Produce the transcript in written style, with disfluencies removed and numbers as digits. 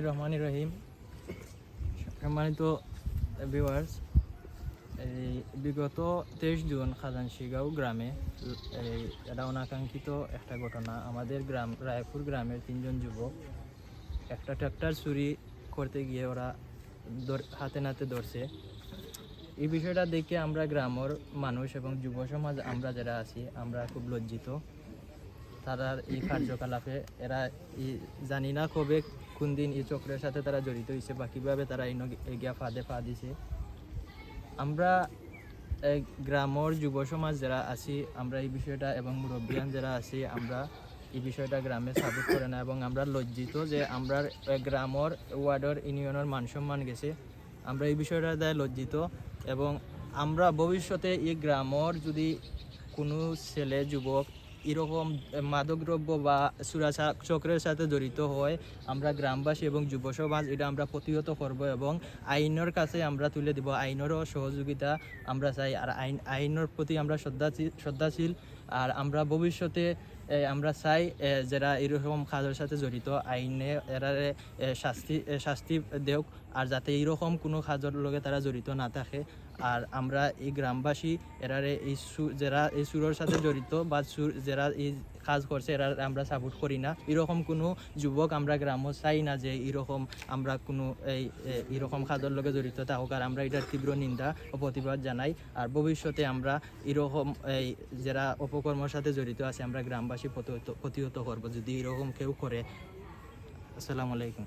রহমানির রহিম। সম্মানিত ভিউয়ার্স, এই বিগত 23 জুন খাজানশিগাঁও গ্রামে এটা অনাকাঙ্ক্ষিত একটা ঘটনা। আমাদের গ্রাম রায়পুর গ্রামের 3জন যুবক একটা ট্রাক্টর চুরি করতে গিয়ে ওরা হাতে নাতে ধরছে। এই বিষয়টা দেখে আমরা গ্রামের মানুষ এবং যুব সমাজ আমরা যারা আছি আমরা খুব লজ্জিত। তারা এই কার্যকলাপে এরা জানি না কবে কোন দিন এই চক্রের সাথে তারা জড়িত হয়েছে বা কীভাবে তারা এগিয়া ফাঁদে পা দিছে। আমরা গ্রামের যুব সমাজ যারা আছি আমরা এই বিষয়টা এবং মুরব্বিয়ান যারা আছি আমরা এই বিষয়টা গ্রামে সাপোর্ট করে না এবং আমরা লজ্জিত যে আমরা গ্রামের ওয়ার্ডের ইউনিয়নের মানসম্মান গেছে। আমরা এই বিষয়টা দ্বারা লজ্জিত এবং আমরা ভবিষ্যতে এই গ্রামের যদি কোনো ছেলে যুবক এরকম মাদকদ্রব্য বা চোরা চক্রের সাথে জড়িত হয় আমরা গ্রামবাসী এবং যুব সমাজ এটা আমরা প্রতিহত করব এবং আইনের কাছে আমরা তুলে দিব। আইনেরও সহযোগিতা আমরা চাই, আর আইনের প্রতি আমরা শ্রদ্ধাশীল। আর আমরা ভবিষ্যতে আমরা চাই যারা এরকম কাজের সাথে জড়িত আইনে এরা শাস্তি দেওক, আর যাতে এইরকম কোনো কাজের লগে তারা জড়িত না থাকে। আর আমরা এই গ্রামবাসী এরারে যারা এই সুরের সাথে জড়িত বা যারা এই কাজ করছে এরা আমরা সাপোর্ট করি না। এরকম কোনো যুবক আমরা গ্রামও চাই না যে এরকম আমরা কোনো এইরকম কাজের লগে জড়িত থাকুক। আর আমরা এটার তীব্র নিন্দা ও প্রতিবাদ জানাই। আর ভবিষ্যতে আমরা এরকম যারা অপকর্মের সাথে জড়িত আছে আমরা গ্রামবাসী প্রতিহত করবো যদি এরকম কেউ করে। আসসালামু আলাইকুম।